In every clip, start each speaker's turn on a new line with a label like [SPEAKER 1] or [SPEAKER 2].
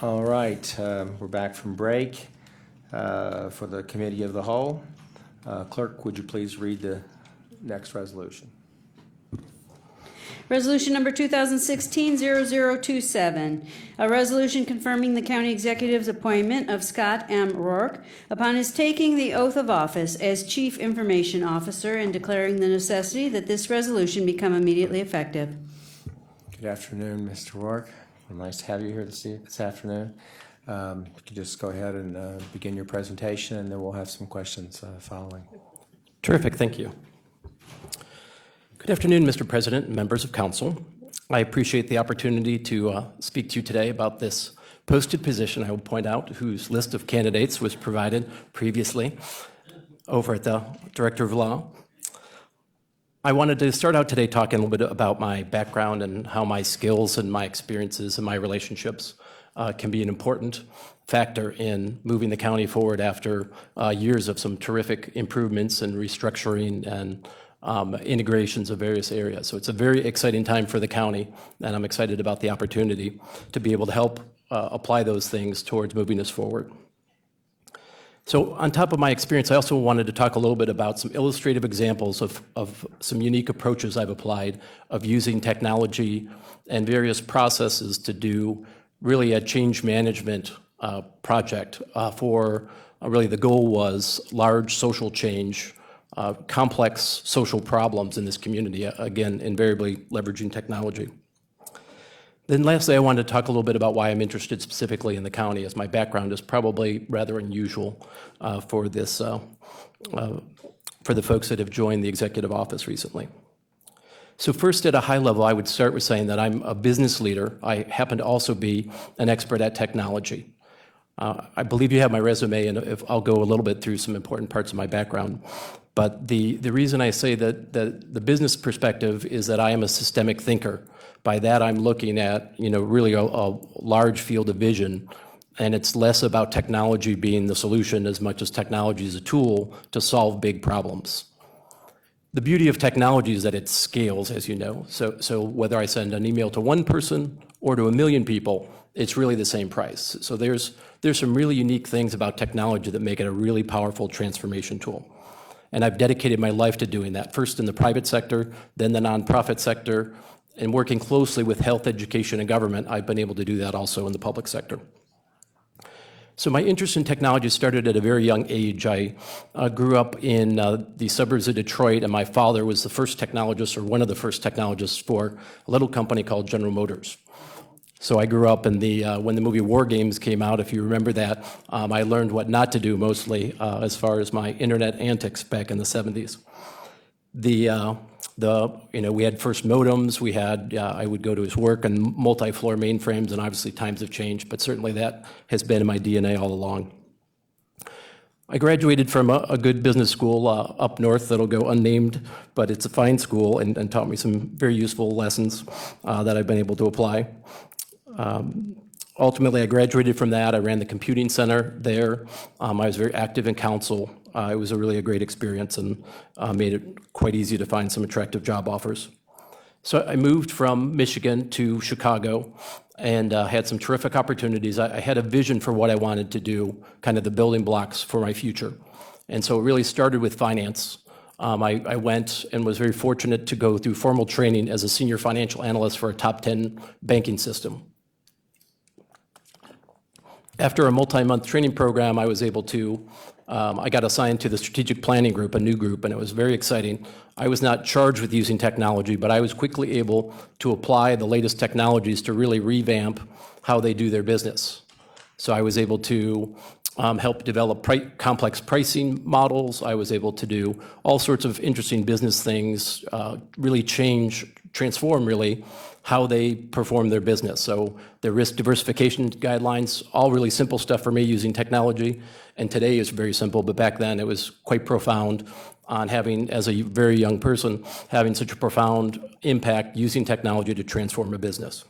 [SPEAKER 1] All right, we're back from break for the Committee of the Whole. Clerk, would you please read the next resolution?
[SPEAKER 2] Resolution number 2016-0027, a resolution confirming the county executive's appointment of Scott M. Rourke upon his taking the oath of office as Chief Information Officer and declaring the necessity that this resolution become immediately effective.
[SPEAKER 1] Good afternoon, Mr. Rourke. Nice to have you here this afternoon. You could just go ahead and begin your presentation, and then we'll have some questions following.
[SPEAKER 3] Terrific, thank you. Good afternoon, Mr. President and members of council. I appreciate the opportunity to speak to you today about this posted position, I will point out, whose list of candidates was provided previously over at the Director of Law. I wanted to start out today talking a little bit about my background and how my skills and my experiences and my relationships can be an important factor in moving the county forward after years of some terrific improvements and restructuring and integrations of various areas. So it's a very exciting time for the county, and I'm excited about the opportunity to be able to help apply those things towards moving us forward. So on top of my experience, I also wanted to talk a little bit about some illustrative examples of some unique approaches I've applied of using technology and various processes to do really a change management project for really the goal was large social change, complex social problems in this community, again, invariably leveraging technology. Then lastly, I wanted to talk a little bit about why I'm interested specifically in the county, as my background is probably rather unusual for this, for the folks that have joined the executive office recently. So first, at a high level, I would start with saying that I'm a business leader. I happen to also be an expert at technology. I believe you have my resume, and I'll go a little bit through some important parts of my background. But the reason I say that the business perspective is that I am a systemic thinker. By that, I'm looking at, really a large field of vision, and it's less about technology being the solution as much as technology is a tool to solve big problems. The beauty of technology is that it scales, as you know. So whether I send an email to one person or to 1 million people, it's really the same price. So there's some really unique things about technology that make it a really powerful transformation tool. And I've dedicated my life to doing that, first in the private sector, then the nonprofit sector, and working closely with health, education, and government. I've been able to do that also in the public sector. So my interest in technology started at a very young age. I grew up in the suburbs of Detroit, and my father was the first technologist, or one of the first technologists, for a little company called General Motors. So I grew up in when the movie War Games came out, if you remember that, I learned what not to do mostly as far as my internet antics back in the 70s. We had first modems, I would go to his work and multi-floor mainframes, and obviously times have changed, but certainly that has been in my DNA all along. I graduated from a good business school up north that'll go unnamed, but it's a fine school and taught me some very useful lessons that I've been able to apply. Ultimately, I graduated from that. I ran the computing center there. I was very active in council. It was a great experience and made it quite easy to find some attractive job offers. So I moved from Michigan to Chicago and had some terrific opportunities. I had a vision for what I wanted to do, kind of the building blocks for my future. And so it really started with finance. I went and was very fortunate to go through formal training as a senior financial analyst for a top 10 banking system. After a multi-month training program, I was able to, I got assigned to the strategic planning group, a new group, and it was very exciting. I was not charged with using technology, but I was quickly able to apply the latest technologies to really revamp how they do their business. So I was able to help develop complex pricing models. I was able to do all sorts of interesting business things, really transform really how they perform their business. So the risk diversification guidelines, all really simple stuff for me using technology. And today is very simple, but back then it was quite profound on having, as a very young person, having such a profound impact using technology to transform a business.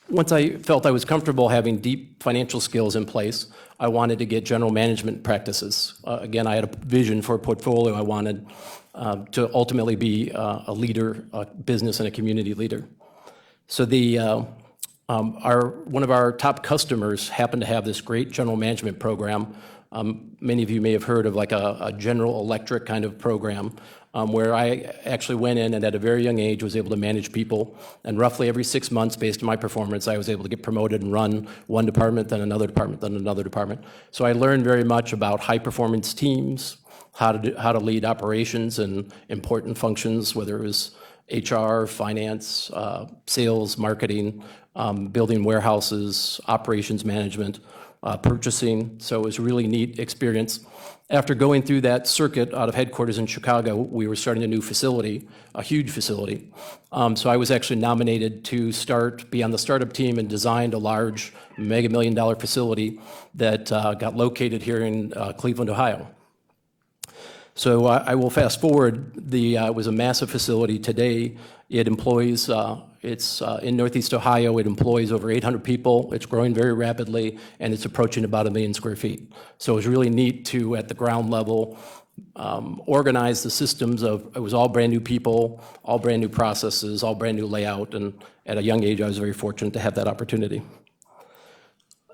[SPEAKER 3] Once I felt I was comfortable having deep financial skills in place, I wanted to get general management practices. Again, I had a vision for a portfolio. I wanted to ultimately be a leader, a business and a community leader. So One of our top customers happened to have this great general management program. Many of you may have heard of like a General Electric kind of program, where I actually went in and at a very young age was able to manage people. And roughly every 6 months, based on my performance, I was able to get promoted and run one department, then another department, then another department. So I learned very much about high-performance teams, how to lead operations and important functions, whether it was HR, finance, sales, marketing, building warehouses, operations management, purchasing. So it was a really neat experience. After going through that circuit out of headquarters in Chicago, we were starting a new facility, a huge facility. So I was actually nominated to be on the startup team and designed a large mega $1 million facility that got located here in Cleveland, Ohio. So I will fast forward. It was a massive facility. Today, it employs, it's in Northeast Ohio. It employs over 800 people. It's growing very rapidly, and it's approaching about 1 million square feet. So it was really neat to, at the ground level, organize the systems it was all brand new people, all brand new processes, all brand new layout, and at a young age, I was very fortunate to have that opportunity.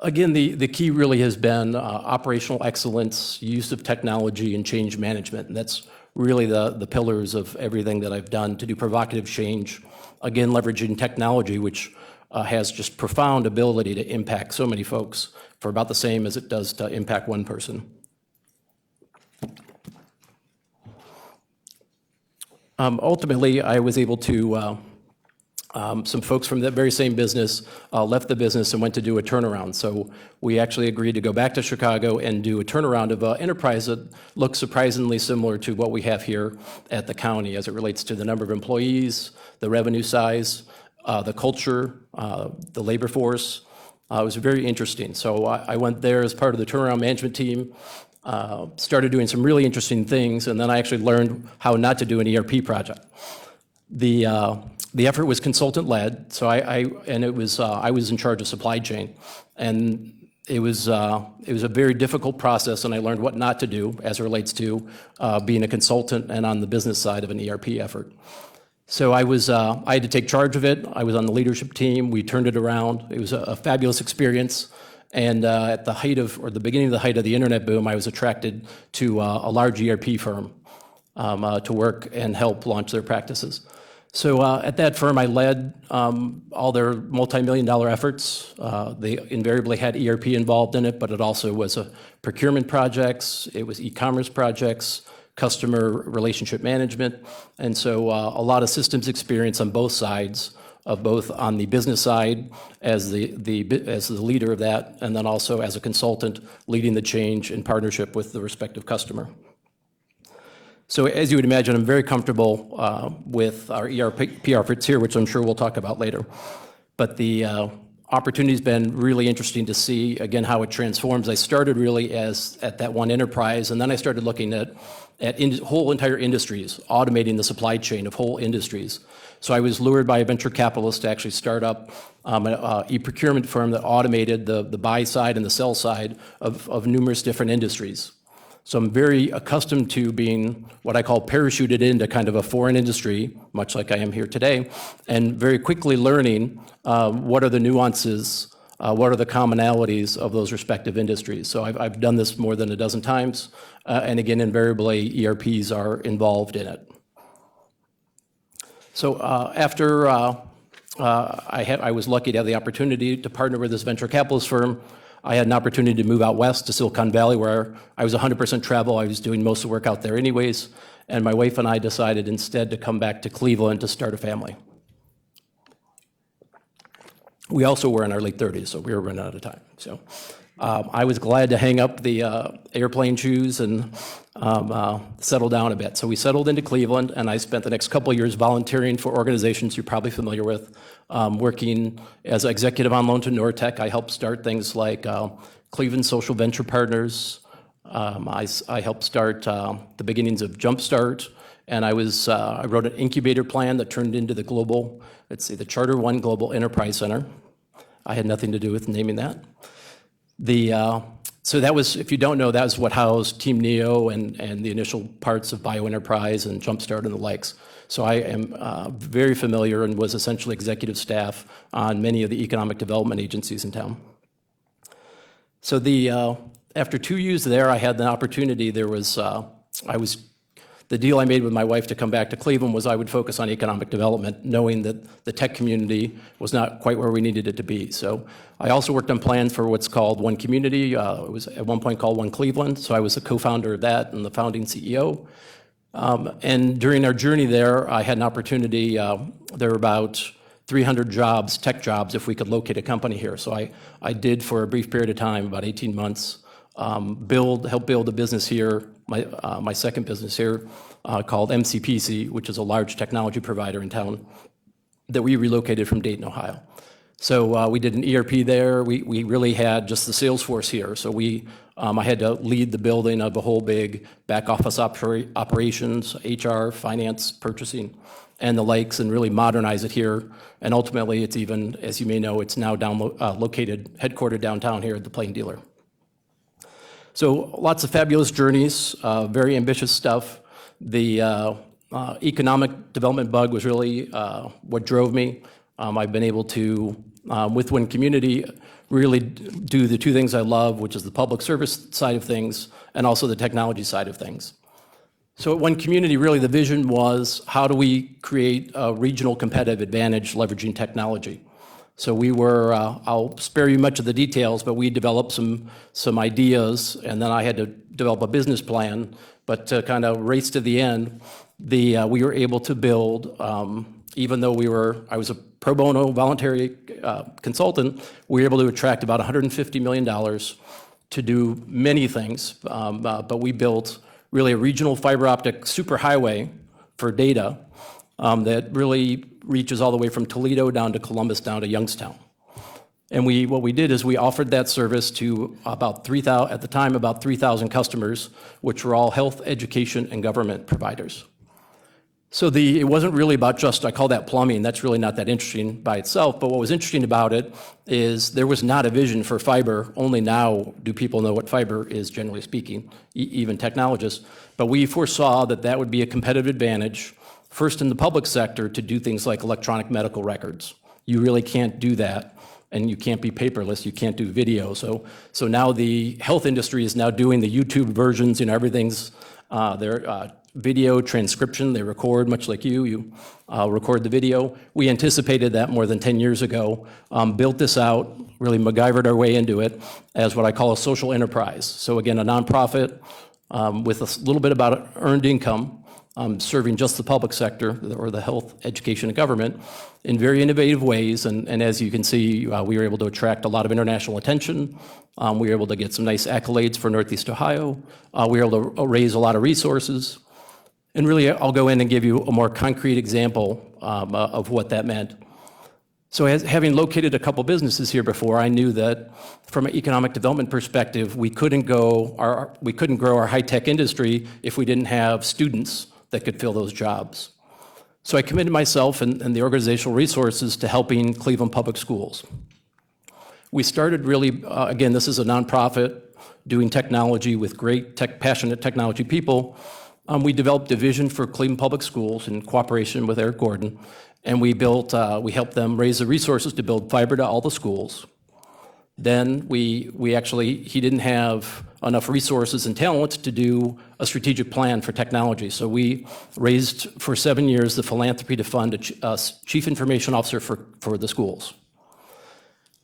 [SPEAKER 3] Again, the key really has been operational excellence, use of technology, and change management. And that's really the pillars of everything that I've done to do provocative change. Again, leveraging technology, which has just profound ability to impact so many folks for about the same as it does to impact one person. Ultimately, I was able to some folks from that very same business left the business and went to do a turnaround. So we actually agreed to go back to Chicago and do a turnaround of an enterprise that looks surprisingly similar to what we have here at the county as it relates to the number of employees, the revenue size, the culture, the labor force. It was very interesting. So I went there as part of the turnaround management team, started doing some really interesting things, and then I actually learned how not to do an ERP project. The effort was consultant-led, so I was in charge of supply chain, and it was a very difficult process, and I learned what not to do as it relates to being a consultant and on the business side of an ERP effort. So I had to take charge of it. I was on the leadership team. We turned it around. It was a fabulous experience. And at the beginning of the height of the internet boom, I was attracted to a large ERP firm to work and help launch their practices. So at that firm, I led all their multi-million-dollar efforts. They invariably had ERP involved in it, but it also was procurement projects, it was e-commerce projects, customer relationship management, and so a lot of systems experience on both sides, of both on the business side as the leader of that, and then also as a consultant leading the change in partnership with the respective customer. So as you would imagine, I'm very comfortable with our ERP efforts here, which I'm sure we'll talk about later. But the opportunity's been really interesting to see, again, how it transforms. I started really at that one enterprise, and then I started looking at whole entire industries, automating the supply chain of whole industries. So I was lured by a venture capitalist to actually start up an e-procurement firm that automated the buy side and the sell side of numerous different industries. So I'm very accustomed to being what I call parachuted into kind of a foreign industry, much like I am here today, and very quickly learning what are the nuances, what are the commonalities of those respective industries. So I've done this more than a dozen times, and again, invariably, ERPs are involved in it. So after I was lucky to have the opportunity to partner with this venture capitalist firm, I had an opportunity to move out west to Silicon Valley, where I was 100% travel. I was doing most of the work out there anyways, and my wife and I decided instead to come back to Cleveland to start a family. We also were in our late 30s, so we were running out of time. So I was glad to hang up the airplane shoes and settle down a bit. So we settled into Cleveland, and I spent the next couple of years volunteering for organizations you're probably familiar with, working as executive on loan to Nortec. I helped start things like Cleveland Social Venture Partners. I helped start the beginnings of Jumpstart, and I wrote an incubator plan that turned into the Charter One Global Enterprise Center. I had nothing to do with naming that. So that was, if you don't know, that was what housed Team Neo and the initial parts of BioEnterprise and Jumpstart and the likes. So I am very familiar and was essentially executive staff on many of the economic development agencies in town. So after 2 years there, I had the opportunity. The deal I made with my wife to come back to Cleveland was I would focus on economic development, knowing that the tech community was not quite where we needed it to be. So I also worked on plans for what's called One Community. It was at one point called One Cleveland. So I was the co-founder of that and the founding CEO. And during our journey there, I had an opportunity. There were about 300 jobs, tech jobs, if we could locate a company here. So I did, for a brief period of time, about 18 months, help build a business here, my second business here, called MCPC, which is a large technology provider in town that we relocated from Dayton, Ohio. So we did an ERP there. We really had just the sales force here. So I had to lead the building of a whole big back office operations, HR, finance, purchasing, and the likes, and really modernize it here. And ultimately, it's even, as you may know, it's now headquartered downtown here at the Plain Dealer. So lots of fabulous journeys, very ambitious stuff. The economic development bug was really what drove me. I've been able to, with One Community, really do the two things I love, which is the public service side of things and also the technology side of things. So at One Community, really the vision was, how do we create a regional competitive advantage leveraging technology? So we were, I'll spare you much of the details, but we developed some ideas, and then I had to develop a business plan. But to kind of race to the end, we were able to build, even though I was a pro bono voluntary consultant, we were able to attract about $150 million to do many things. But we built really a regional fiber optic superhighway for data that really reaches all the way from Toledo down to Columbus, down to Youngstown. And what we did is we offered that service to about 3,000 customers, which were all health, education, and government providers. So it wasn't really about just, I call that plumbing. That's really not that interesting by itself. But what was interesting about it is there was not a vision for fiber. Only now do people know what fiber is, generally speaking, even technologists. But we foresaw that would be a competitive advantage, first in the public sector, to do things like electronic medical records. You really can't do that, and you can't be paperless, you can't do video. So now the health industry is now doing the YouTube versions, everything's their video transcription. They record, much like you record the video. We anticipated that more than 10 years ago, built this out, really MacGyvered our way into it as what I call a social enterprise. So again, a nonprofit with a little bit about earned income, serving just the public sector, or the health, education, and government, in very innovative ways. And as you can see, we were able to attract a lot of international attention. We were able to get some nice accolades for Northeast Ohio. We were able to raise a lot of resources. And really, I'll go in and give you a more concrete example of what that meant. So having located a couple businesses here before, I knew that from an economic development perspective, we couldn't grow our high-tech industry if we didn't have students that could fill those jobs. So I committed myself and the organizational resources to helping Cleveland Public Schools. We started really, again, this is a nonprofit doing technology with great passionate technology people. We developed a vision for Cleveland Public Schools in cooperation with Eric Gordon, and we helped them raise the resources to build fiber to all the schools. Then he didn't have enough resources and talent to do a strategic plan for technology. So we raised for 7 years the philanthropy to fund a chief information officer for the schools.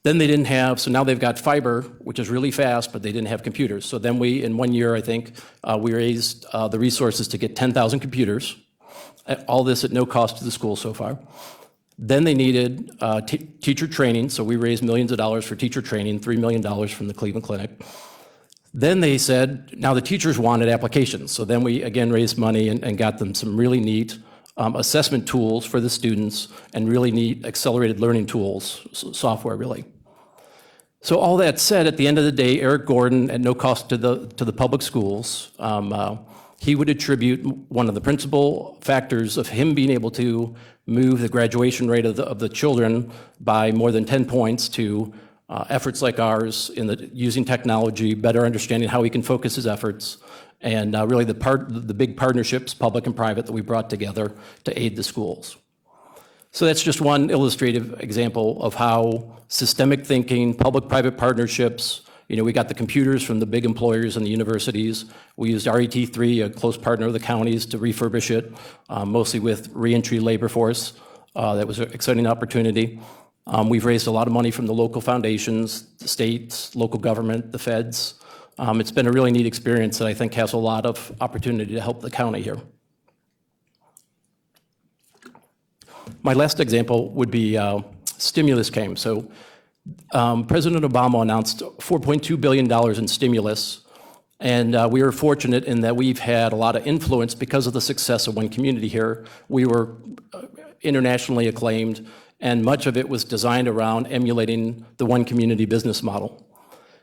[SPEAKER 3] Then they didn't have, so now they've got fiber, which is really fast, but they didn't have computers. So then in 1 year, I think, we raised the resources to get 10,000 computers, all this at no cost to the school so far. Then they needed teacher training, so we raised millions of dollars for teacher training, $3 million from the Cleveland Clinic. Then they said, now the teachers wanted applications. So then we again raised money and got them some really neat assessment tools for the students and really neat accelerated learning tools, software really. So all that said, at the end of the day, Eric Gordon, at no cost to the public schools, he would attribute one of the principal factors of him being able to move the graduation rate of the children by more than 10 points to efforts like ours in using technology, better understanding how he can focus his efforts, and really the big partnerships, public and private, that we brought together to aid the schools. So that's just one illustrative example of how systemic thinking, public-private partnerships, we got the computers from the big employers and the universities. We used RET3, a close partner of the counties, to refurbish it, mostly with reentry labor force. That was an exciting opportunity. We've raised a lot of money from the local foundations, the states, local government, the feds. It's been a really neat experience that I think has a lot of opportunity to help the county here. My last example would be stimulus came. So President Obama announced $4.2 billion in stimulus, and we were fortunate in that we've had a lot of influence because of the success of One Community here. We were internationally acclaimed, and much of it was designed around emulating the One Community business model.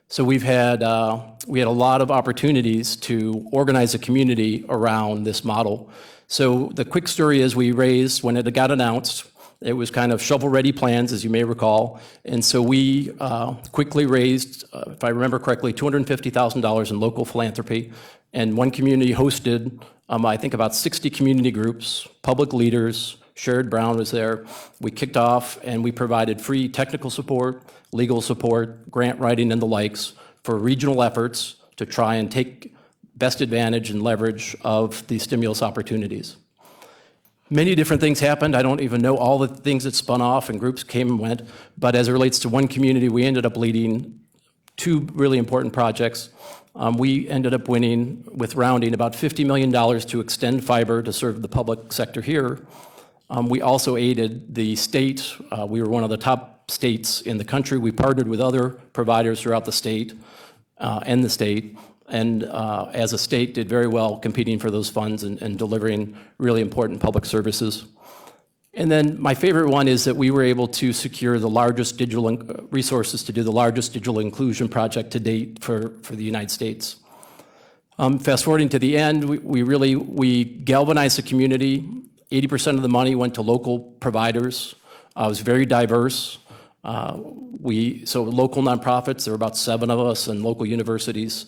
[SPEAKER 3] So we had a lot of opportunities to organize a community around this model. So the quick story is we raised, when it got announced, it was kind of shovel-ready plans, as you may recall. And so we quickly raised, if I remember correctly, $250,000 in local philanthropy. And One Community hosted, I think, about 60 community groups, public leaders. Sherrod Brown was there. We kicked off, and we provided free technical support, legal support, grant writing, and the likes for regional efforts to try and take best advantage and leverage of the stimulus opportunities. Many different things happened. I don't even know all the things that spun off and groups came and went, but as it relates to One Community, we ended up leading two really important projects. We ended up winning, with rounding, about $50 million to extend fiber to serve the public sector here. We also aided the state. We were one of the top states in the country. We partnered with other providers throughout the state and the state, and as a state did very well competing for those funds and delivering really important public services. And then my favorite one is that we were able to secure the largest digital resources to do the largest digital inclusion project to date for the United States. Fast forwarding to the end, we galvanized the community. 80% of the money went to local providers. It was very diverse. So local nonprofits, there were about 7 of us, and local universities.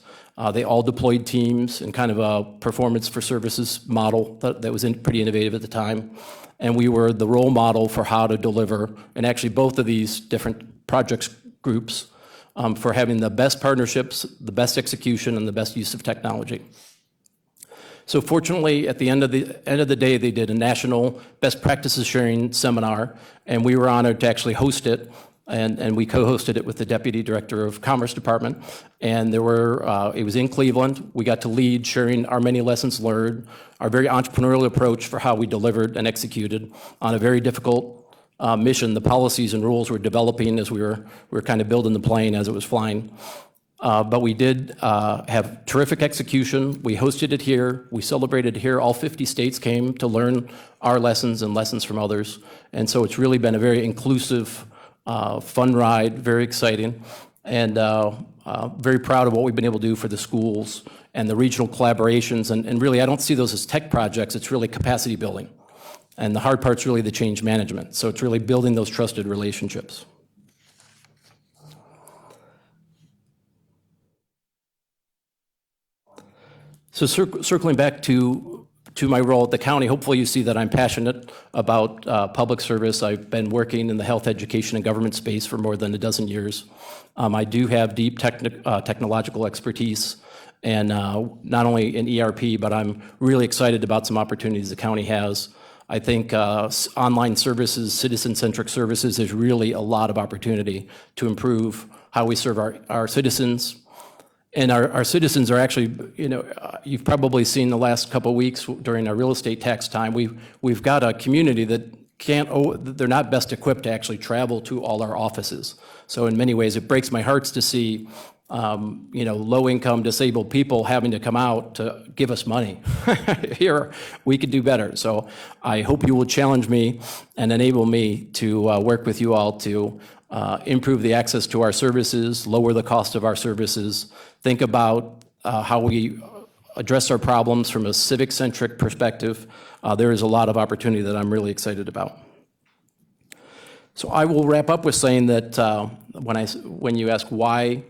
[SPEAKER 3] They all deployed teams in kind of a performance for services model that was pretty innovative at the time. And we were the role model for how to deliver, and actually both of these different projects groups, for having the best partnerships, the best execution, and the best use of technology. So fortunately, at the end of the day, they did a national best practices sharing seminar, and we were honored to actually host it. And we co-hosted it with the Deputy Director of Commerce Department. And it was in Cleveland. We got to lead sharing our many lessons learned, our very entrepreneurial approach for how we delivered and executed on a very difficult mission. The policies and rules were developing as we were kind of building the plane as it was flying. But we did have terrific execution. We hosted it here. We celebrated it here. All 50 states came to learn our lessons and lessons from others. And so it's really been a very inclusive, fun ride, very exciting, and very proud of what we've been able to do for the schools and the regional collaborations. And really, I don't see those as tech projects. It's really capacity building. And the hard part's really the change management. So it's really building those trusted relationships. So circling back to my role at the county, hopefully you see that I'm passionate about public service. I've been working in the health, education, and government space for more than a dozen years. I do have deep technological expertise, and not only in ERP, but I'm really excited about some opportunities the county has. I think online services, citizen-centric services, there's really a lot of opportunity to improve how we serve our citizens. And our citizens are actually, you've probably seen the last couple of weeks during our real estate tax time, we've got a community that they're not best equipped to actually travel to all our offices. So in many ways, it breaks my heart to see, low-income disabled people having to come out to give us money. Here, we could do better. So I hope you will challenge me and enable me to work with you all to improve the access to our services, lower the cost of our services, think about how we address our problems from a civic-centric perspective. There is a lot of opportunity that I'm really excited about. So I will wrap up with saying that when you ask why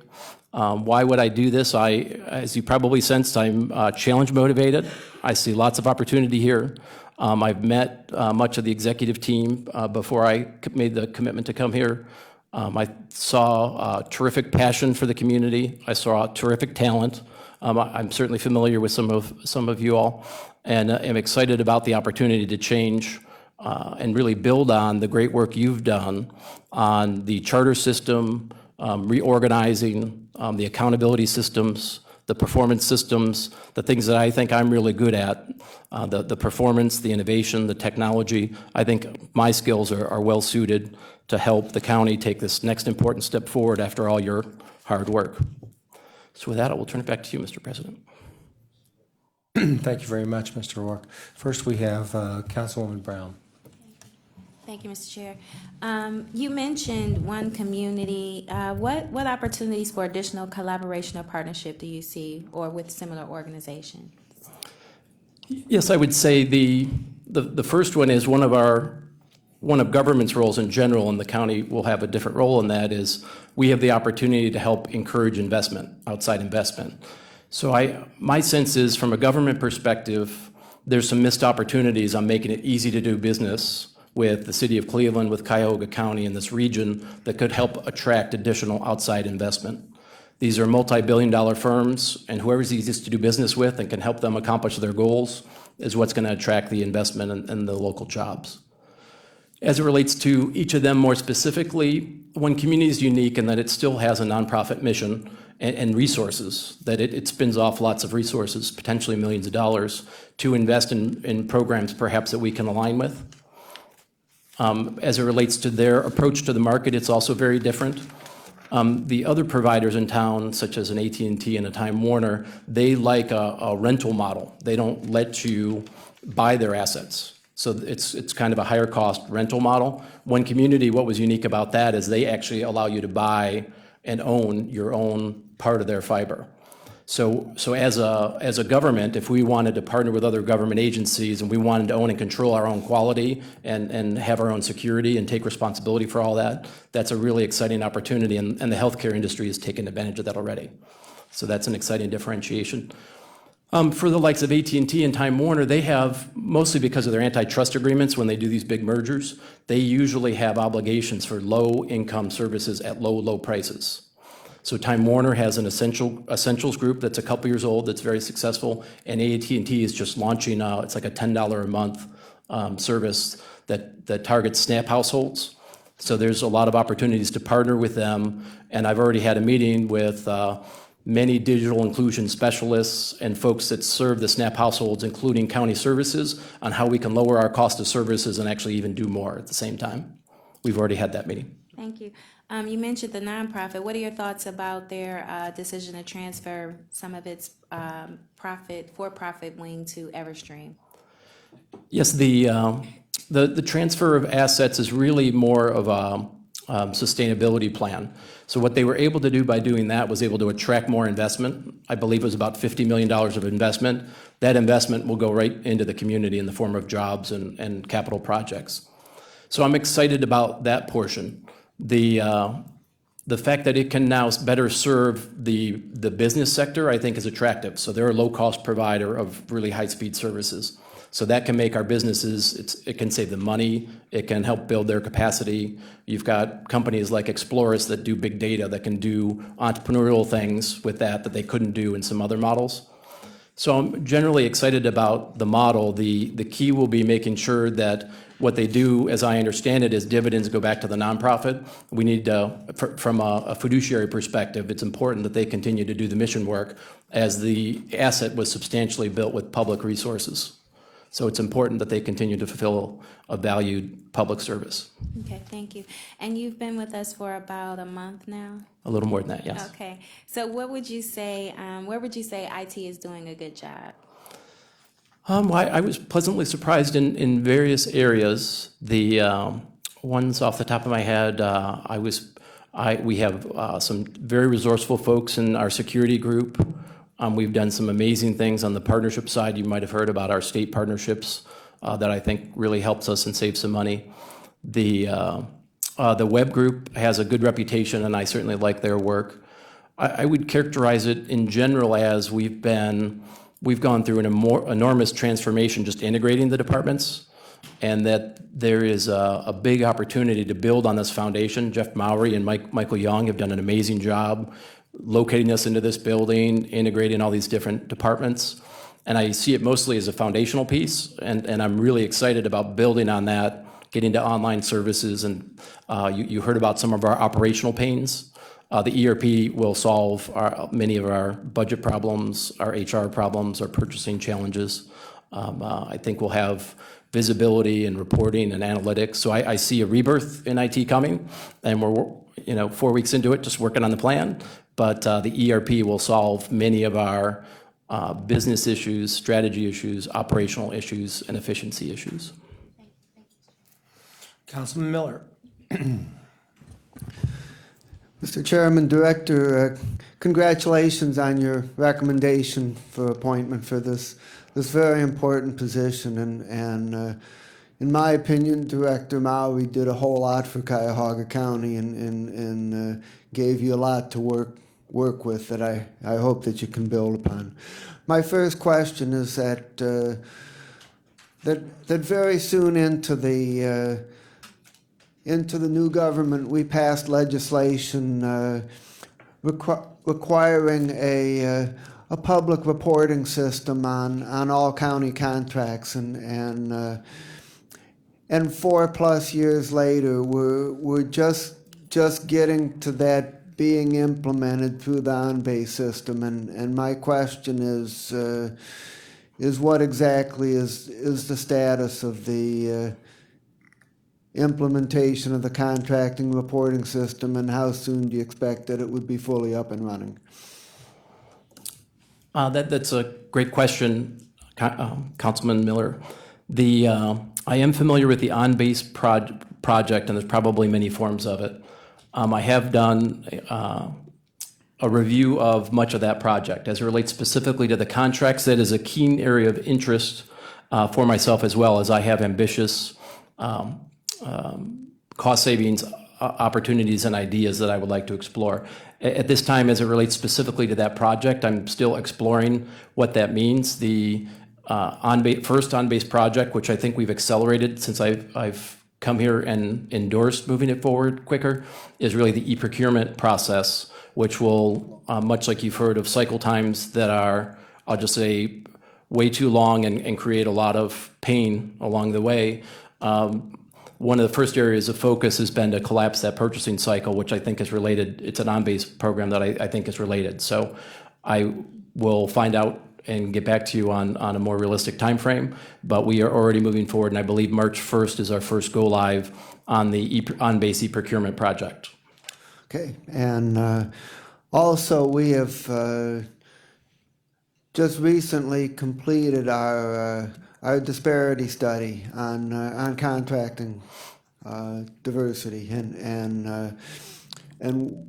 [SPEAKER 3] Why would I do this? As you probably sensed, I'm challenge motivated. I see lots of opportunity here. I've met much of the executive team before I made the commitment to come here. I saw terrific passion for the community. I saw terrific talent. I'm certainly familiar with some of you all, and am excited about the opportunity to change and really build on the great work you've done on the charter system, reorganizing, the accountability systems, the performance systems, the things that I think I'm really good at, the performance, the innovation, the technology. I think my skills are well suited to help the county take this next important step forward after all your hard work. So with that, I will turn it back to you, Mr. President.
[SPEAKER 1] Thank you very much, Mr. Rourke. First, we have Councilwoman Brown.
[SPEAKER 4] Thank you, Mr. Chair. You mentioned one community. What opportunities for additional collaboration or partnership do you see, or with similar organizations?
[SPEAKER 3] Yes, I would say the first one is one of government's roles in general, and the county will have a different role in that, is we have the opportunity to help encourage investment, outside investment. So my sense is, from a government perspective, there's some missed opportunities on making it easy to do business with the city of Cleveland, with Cuyahoga County in this region, that could help attract additional outside investment. These are multi-billion-dollar firms, and whoever's easiest to do business with and can help them accomplish their goals is what's going to attract the investment and the local jobs. As it relates to each of them more specifically, one community is unique in that it still has a nonprofit mission and resources, that it spins off lots of resources, potentially millions of dollars, to invest in programs perhaps that we can align with. As it relates to their approach to the market, it's also very different. The other providers in town, such as an AT&T and a Time Warner, they like a rental model. They don't let you buy their assets. So it's kind of a higher cost rental model. One community, what was unique about that is they actually allow you to buy and own your own part of their fiber. So as a government, if we wanted to partner with other government agencies and we wanted to own and control our own quality and have our own security and take responsibility for all that, that's a really exciting opportunity, and the healthcare industry has taken advantage of that already. So that's an exciting differentiation. For the likes of AT&T and Time Warner, they have, mostly because of their antitrust agreements when they do these big mergers, they usually have obligations for low-income services at low prices. So Time Warner has an essentials group that's a couple years old that's very successful, and AT&T is just launching, it's like a $10 a month service that targets SNAP households. So there's a lot of opportunities to partner with them, and I've already had a meeting with many digital inclusion specialists and folks that serve the SNAP households, including county services, on how we can lower our cost of services and actually even do more at the same time. We've already had that meeting.
[SPEAKER 4] Thank you. You mentioned the nonprofit. What are your thoughts about their decision to transfer some of its for-profit wing to Everstream?
[SPEAKER 3] Yes, the transfer of assets is really more of a sustainability plan. So what they were able to do by doing that was able to attract more investment. I believe it was about $50 million of investment. That investment will go right into the community in the form of jobs and capital projects. So I'm excited about that portion. The fact that it can now better serve the business sector, I think, is attractive. So they're a low-cost provider of really high-speed services. So that can make our businesses, it can save them money, it can help build their capacity. You've got companies like Explorus that do big data, that can do entrepreneurial things with that they couldn't do in some other models. So I'm generally excited about the model. The key will be making sure that what they do, as I understand it, is dividends go back to the nonprofit. We need from a fiduciary perspective, it's important that they continue to do the mission work, as the asset was substantially built with public resources. So it's important that they continue to fulfill a valued public service.
[SPEAKER 4] Okay, thank you. And you've been with us for about a month now?
[SPEAKER 3] A little more than that, yes.
[SPEAKER 4] Okay. So what would you say, where would you say IT is doing a good job?
[SPEAKER 3] I was pleasantly surprised in various areas. The ones off the top of my head, we have some very resourceful folks in our security group. We've done some amazing things on the partnership side. You might have heard about our state partnerships that I think really helps us and saves some money. The web group has a good reputation, and I certainly like their work. I would characterize it in general as we've gone through an enormous transformation just integrating the departments, and that there is a big opportunity to build on this foundation. Jeff Mowry and Michael Young have done an amazing job locating us into this building, integrating all these different departments. And I see it mostly as a foundational piece, and I'm really excited about building on that, getting to online services. And you heard about some of our operational pains. The ERP will solve many of our budget problems, our HR problems, our purchasing challenges. I think we'll have visibility and reporting and analytics. So I see a rebirth in IT coming, and we're 4 weeks into it, just working on the plan. But the ERP will solve many of our business issues, strategy issues, operational issues, and efficiency issues.
[SPEAKER 1] Councilman Miller.
[SPEAKER 5] Mr. Chairman, Director, congratulations on your recommendation for appointment for this very important position. And in my opinion, Director Mowry did a whole lot for Cuyahoga County and gave you a lot to work with that I hope that you can build upon. My first question is that very soon into the new government, we passed legislation requiring a public reporting system on all county contracts, and 4+ years later, we're just getting to that being implemented through the on-base system, and my question is what exactly is the status of the implementation of the contracting reporting system, and how soon do you expect that it would be fully up and running?
[SPEAKER 3] That's a great question, Councilman Miller. I am familiar with the on-base project, and there's probably many forms of it. I have done a review of much of that project. As it relates specifically to the contracts, that is a keen area of interest for myself, as well as I have ambitious cost savings opportunities and ideas that I would like to explore. At this time, as it relates specifically to that project, I'm still exploring what that means. The first on-base project, which I think we've accelerated since I've come here and endorsed moving it forward quicker, is really the e-procurement process, which will, much like you've heard of cycle times that are, I'll just say, way too long and create a lot of pain along the way. One of the first areas of focus has been to collapse that purchasing cycle, which I think is related. It's an on-base program that I think is related. So I will find out and get back to you on a more realistic time frame, but we are already moving forward, and I believe March 1st is our first go live on the on-base e-procurement project.
[SPEAKER 5] Okay, and also we have just recently completed our disparity study on contracting diversity, and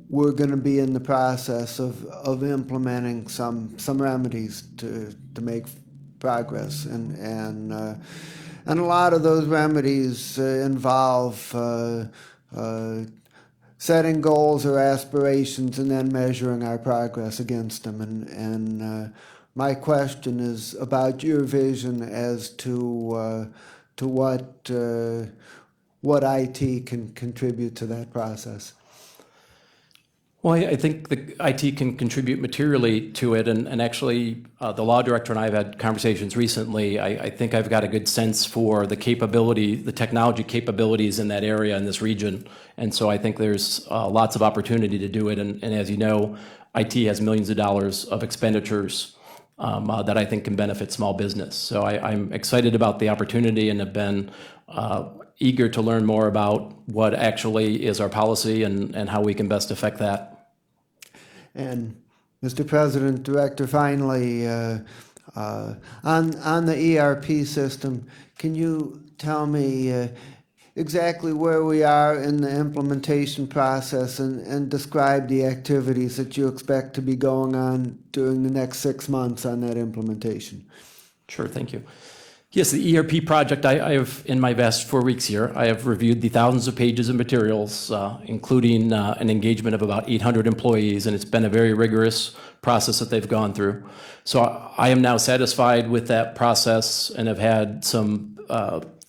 [SPEAKER 5] we're going to be in the process of implementing some remedies to make progress, and a lot of those remedies involve setting goals or aspirations and then measuring our progress against them, and my question is about your vision as to what IT can contribute to that process.
[SPEAKER 3] Well, I think the IT can contribute materially to it, and actually the law director and I have had conversations recently. I think I've got a good sense for the technology capabilities in that area, in this region, and so I think there's lots of opportunity to do it, and as you know, IT has millions of dollars of expenditures that I think can benefit small business. So I'm excited about the opportunity and have been eager to learn more about what actually is our policy and how we can best affect that.
[SPEAKER 5] And Mr. President, Director, finally, on the ERP system, can you tell me exactly where we are in the implementation process and describe the activities that you expect to be going on during the next 6 months on that implementation?
[SPEAKER 3] Sure, thank you. Yes, the ERP project, I have, in my vast 4 weeks here, I have reviewed the thousands of pages of materials, including an engagement of about 800 employees, and it's been a very rigorous process that they've gone through. So I am now satisfied with that process and have had some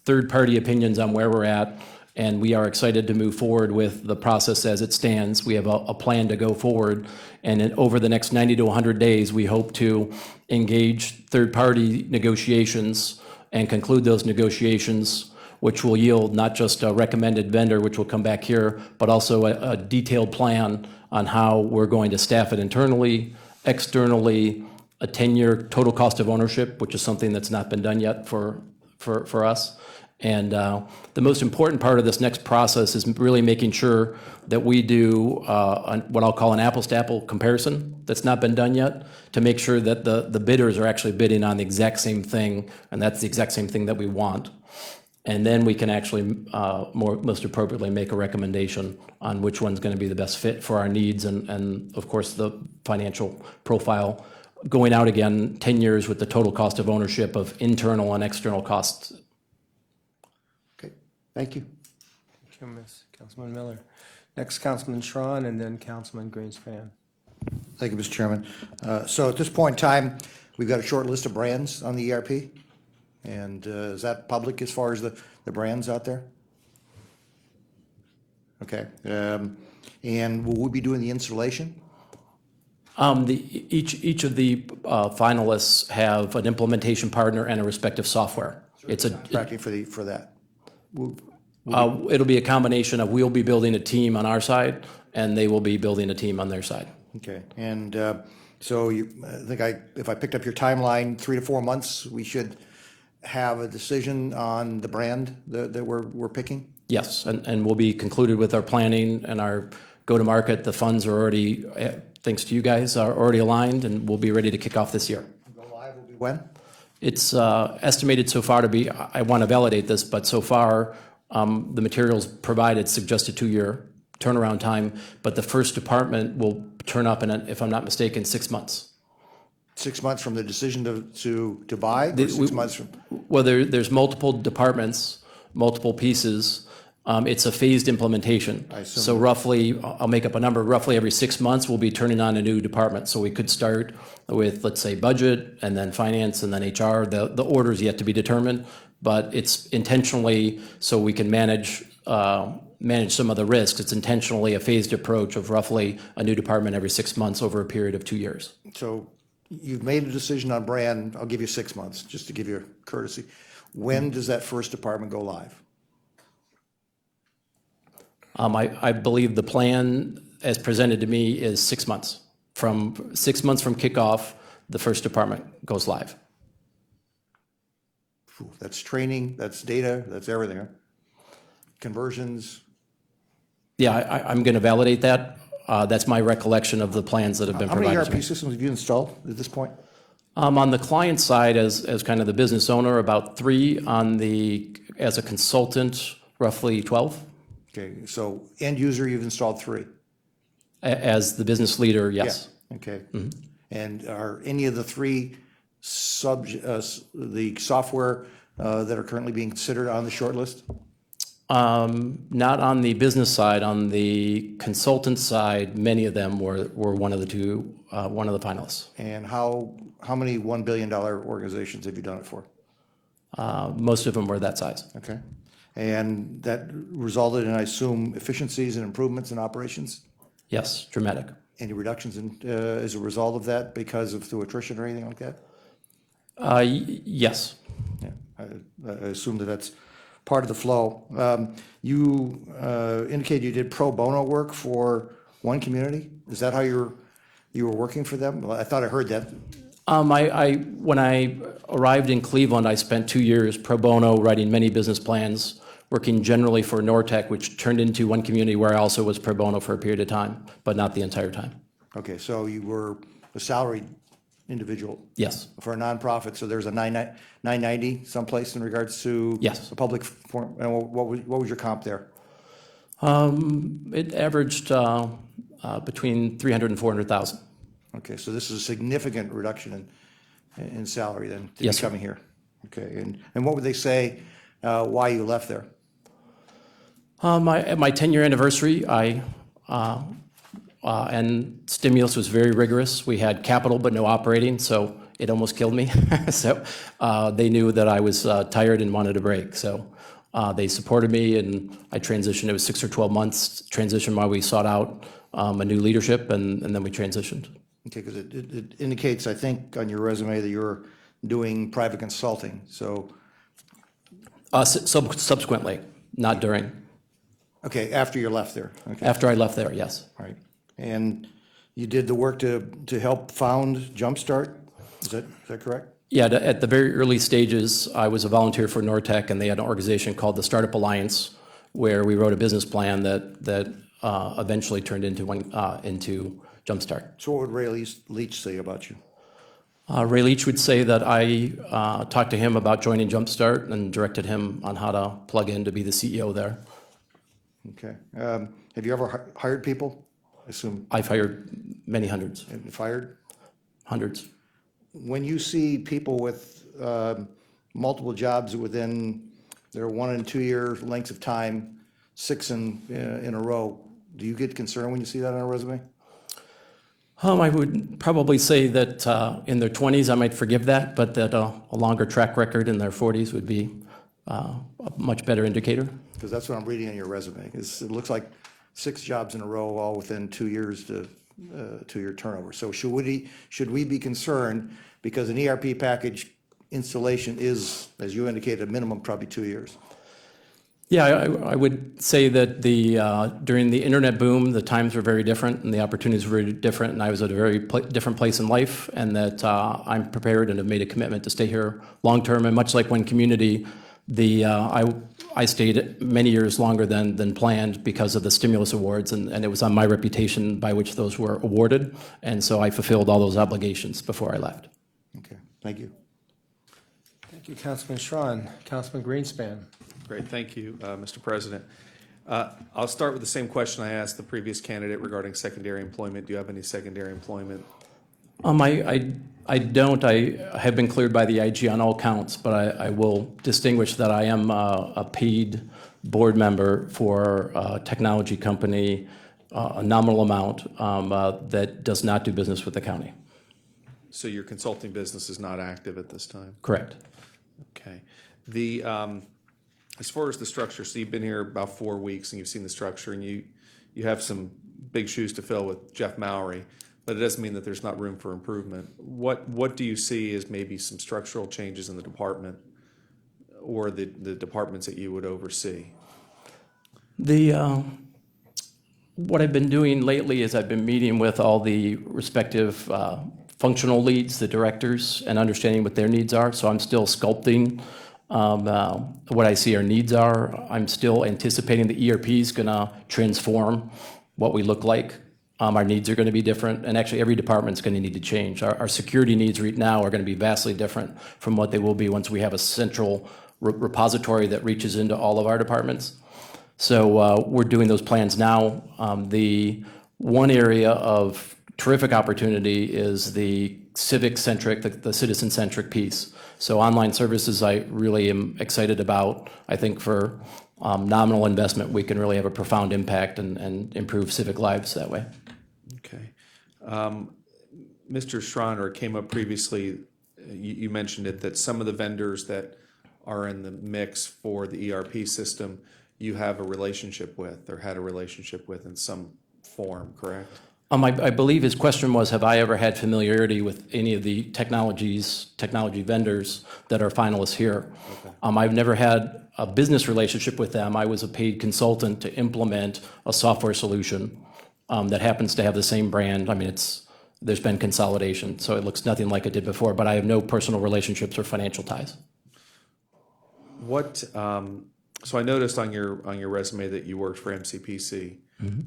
[SPEAKER 3] third-party opinions on where we're at, and we are excited to move forward with the process as it stands. We have a plan to go forward, and over the next 90 to 100 days, we hope to engage third-party negotiations and conclude those negotiations, which will yield not just a recommended vendor, which will come back here, but also a detailed plan on how we're going to staff it internally, externally, a 10-year total cost of ownership, which is something that's not been done yet for us. And the most important part of this next process is really making sure that we do what I'll call an apples-to-apple comparison that's not been done yet, to make sure that the bidders are actually bidding on the exact same thing, and that's the exact same thing that we want. And then we can actually most appropriately make a recommendation on which one's going to be the best fit for our needs and of course, the financial profile. Going out again 10 years with the total cost of ownership of internal and external costs.
[SPEAKER 5] Okay, thank you.
[SPEAKER 1] Thank you, Councilman Miller. Next, Councilman Schron, and then Councilman Greenspan.
[SPEAKER 6] Thank you, Mr. Chairman. So at this point in time, we've got a short list of brands on the ERP. And is that public as far as the brands out there? Okay. And will we be doing the installation?
[SPEAKER 3] Each of the finalists have an implementation partner and a respective software. It's
[SPEAKER 6] Contracting for that?
[SPEAKER 3] it'll be a combination of we'll be building a team on our side, and they will be building a team on their side.
[SPEAKER 6] Okay. And so I think if I picked up your timeline, 3 to 4 months, we should have a decision on the brand that we're picking?
[SPEAKER 3] Yes, and we'll be concluded with our planning and our go-to-market. The funds are already, thanks to you guys, are already aligned, and we'll be ready to kick off this year.
[SPEAKER 6] Go live will be when?
[SPEAKER 3] It's estimated so far to be, I want to validate this, but so far, the materials provided suggest a 2-year turnaround time, but the first department will turn up in, if I'm not mistaken, 6 months.
[SPEAKER 6] 6 months from the decision to buy, or 6 months from?
[SPEAKER 3] Well, there's multiple departments, multiple pieces. It's a phased implementation.
[SPEAKER 6] I assume.
[SPEAKER 3] So roughly, I'll make up a number, roughly every 6 months, we'll be turning on a new department. So we could start with, let's say, budget, and then finance, and then HR. The order is yet to be determined, but it's intentionally so we can manage some of the risks. It's intentionally a phased approach of roughly a new department every 6 months over a period of 2 years.
[SPEAKER 6] So you've made a decision on brand. I'll give you 6 months, just to give you a courtesy. When does that first department go live?
[SPEAKER 3] I believe the plan, as presented to me, is 6 months. From 6 months from kickoff, the first department goes live.
[SPEAKER 6] That's training, that's data, that's everything, huh? Conversions.
[SPEAKER 3] Yeah, I'm going to validate that. That's my recollection of the plans that have been
[SPEAKER 6] How many
[SPEAKER 3] provided to
[SPEAKER 6] ERP
[SPEAKER 3] me.
[SPEAKER 6] systems have you installed at this point?
[SPEAKER 3] On the client side, as kind of the business owner, about 3. As a consultant, roughly 12.
[SPEAKER 6] Okay, so end user, you've installed 3.
[SPEAKER 3] As the business leader, yes.
[SPEAKER 6] Yeah. Okay. And are any of the 3 the software that are currently being considered on the short list?
[SPEAKER 3] Not on the business side. On the consultant side, many of them were one of the finalists.
[SPEAKER 6] And how many $1 billion organizations have you done it for?
[SPEAKER 3] Most of them were that size.
[SPEAKER 6] Okay. And that resulted in, I assume, efficiencies and improvements in operations?
[SPEAKER 3] Yes, dramatic.
[SPEAKER 6] Any reductions in, as a result of that because of through attrition or anything like that?
[SPEAKER 3] Yes.
[SPEAKER 6] Yeah, I assume that's part of the flow. You indicated you did pro bono work for one community. Is that how you were working for them? Well, I thought I heard that.
[SPEAKER 3] When I arrived in Cleveland, I spent 2 years pro bono writing many business plans, working generally for Nortec, which turned into one community where I also was pro bono for a period of time, but not the entire time.
[SPEAKER 6] Okay, so you were a salaried individual
[SPEAKER 3] Yes.
[SPEAKER 6] for a nonprofit. So there's a 990 someplace in regards to
[SPEAKER 3] Yes.
[SPEAKER 6] a public form. And what was your comp there?
[SPEAKER 3] It averaged between 300 and 400,000.
[SPEAKER 6] Okay, so this is a significant reduction in salary then to
[SPEAKER 3] Yes,
[SPEAKER 6] be
[SPEAKER 3] sir.
[SPEAKER 6] coming here. Okay, and what would they say why you left there?
[SPEAKER 3] At my 10-year anniversary, and stimulus was very rigorous. We had capital but no operating, so it almost killed me. So they knew that I was tired and wanted a break. So they supported me, and I transitioned. It was 6 or 12 months transition while we sought out a new leadership, and then we transitioned.
[SPEAKER 6] Okay, because it indicates, I think, on your resume that you're doing private consulting, so,
[SPEAKER 3] Subsequently, not during.
[SPEAKER 6] okay, after you left there, okay,
[SPEAKER 3] After I left there, yes.
[SPEAKER 6] all right. And you did the work to help found Jumpstart, is that correct?
[SPEAKER 3] Yeah, at the very early stages, I was a volunteer for Nortec, and they had an organization called the Startup Alliance, where we wrote a business plan that eventually turned into Jumpstart.
[SPEAKER 6] So what would Ray Leach say about you?
[SPEAKER 3] Ray Leach would say that I talked to him about joining Jumpstart and directed him on how to plug in to be the CEO there.
[SPEAKER 6] Okay. Have you ever hired people? I assume,
[SPEAKER 3] I've hired many hundreds,
[SPEAKER 6] and fired?
[SPEAKER 3] hundreds.
[SPEAKER 6] When you see people with multiple jobs within their 1 and 2 year lengths of time, 6 in a row, do you get concerned when you see that on a resume?
[SPEAKER 3] I would probably say that in their 20s, I might forgive that, but that a longer track record in their 40s would be a much better indicator.
[SPEAKER 6] Because that's what I'm reading on your resume. It looks like 6 jobs in a row, all within 2 years to 2-year turnover. So should we be concerned because an ERP package installation is, as you indicated, a minimum probably 2 years?
[SPEAKER 3] Yeah, I would say that during the internet boom, the times were very different and the opportunities were very different, and I was at a very different place in life, and that I'm prepared and have made a commitment to stay here long term. And much like One Community, I stayed many years longer than planned because of the stimulus awards, and it was on my reputation by which those were awarded, and so I fulfilled all those obligations before I left.
[SPEAKER 6] Okay, thank you.
[SPEAKER 1] Thank you, Councilman Schron. Councilman Greenspan.
[SPEAKER 7] Great, thank you, Mr. President. I'll start with the same question I asked the previous candidate regarding secondary employment. Do you have any secondary employment?
[SPEAKER 3] I don't. I have been cleared by the IG on all counts, but I will distinguish that I am a paid board member for a technology company, a nominal amount, that does not do business with the county.
[SPEAKER 7] So your consulting business is not active at this time?
[SPEAKER 3] Correct.
[SPEAKER 7] Okay. As far as the structure, so you've been here about 4 weeks and you've seen the structure, and you have some big shoes to fill with Jeff Mowry, but it doesn't mean that there's not room for improvement. What do you see as maybe some structural changes in the department or the departments that you would oversee?
[SPEAKER 3] What I've been doing lately is I've been meeting with all the respective functional leads, the directors, and understanding what their needs are. So I'm still sculpting what I see our needs are. I'm still anticipating the ERP is going to transform what we look like. Our needs are going to be different, and actually every department is going to need to change. Our security needs right now are going to be vastly different from what they will be once we have a central repository that reaches into all of our departments. So we're doing those plans now. The one area of terrific opportunity is the civic-centric, the citizen-centric piece. So online services I really am excited about. I think for nominal investment, we can really have a profound impact and improve civic lives that way.
[SPEAKER 7] Okay. Mr. Schroner, came up previously, you mentioned it, that some of the vendors that are in the mix for the ERP system, you have a relationship with or had a relationship with in some form, correct?
[SPEAKER 3] I believe his question was, have I ever had familiarity with any of the technology vendors that are finalists here? Okay. I've never had a business relationship with them. I was a paid consultant to implement a software solution that happens to have the same brand. I mean, there's been consolidation, so it looks nothing like it did before, but I have no personal relationships or financial ties.
[SPEAKER 7] So I noticed on your resume that you worked for MCPC.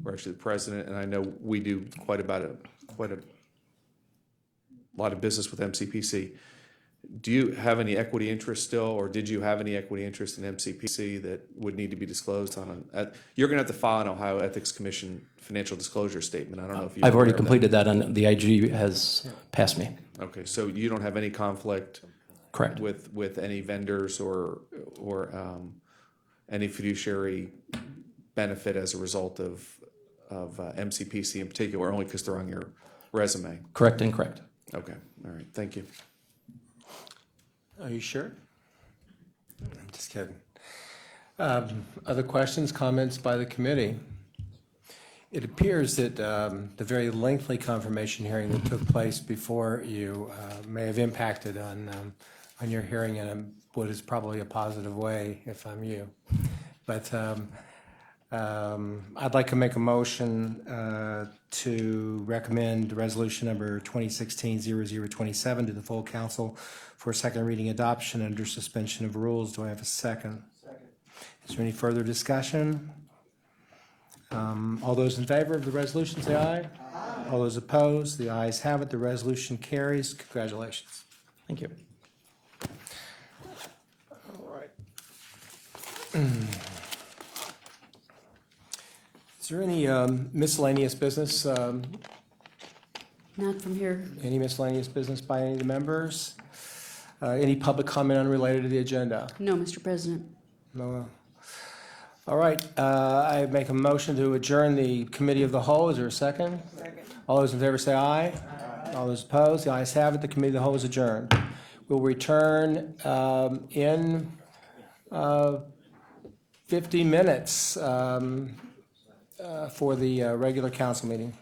[SPEAKER 7] We're actually the president, and I know we do quite a lot of business with MCPC. Do you have any equity interest still, or did you have any equity interest in MCPC that would need to be disclosed on? You're going to have to file an Ohio Ethics Commission financial disclosure statement. I don't know if
[SPEAKER 3] I've already completed that, and the IG has passed me.
[SPEAKER 7] Okay, so you don't have any conflict
[SPEAKER 3] Correct.
[SPEAKER 7] With any vendors or any fiduciary benefit as a result of MCPC in particular, only because they're on your resume.
[SPEAKER 3] Correct, incorrect.
[SPEAKER 7] Okay, all right, thank you.
[SPEAKER 1] Are you sure? I'm just kidding. Other questions, comments by the committee? It appears that the very lengthy confirmation hearing that took place before you may have impacted on your hearing in what is probably a positive way, if I'm you. But I'd like to make a motion to recommend resolution number 2016-0027 to the full council for second reading adoption under suspension of rules. Do I have a second? Second. Is there any further discussion? All those in favor of the resolution say aye. Aye. All those opposed, the ayes have it. The resolution carries. Congratulations.
[SPEAKER 3] Thank you.
[SPEAKER 1] All right. Is there any miscellaneous business?
[SPEAKER 2] Not from here.
[SPEAKER 1] Any miscellaneous business by any of the members? Any public comment unrelated to the agenda?
[SPEAKER 2] No, Mr. President.
[SPEAKER 1] No. All right. I make a motion to adjourn the committee of the whole. Is there a second? Second. All those in favor say aye. Aye. All those opposed, the ayes have it. The committee of the whole is adjourned. We'll return in 50 minutes for the regular council meeting.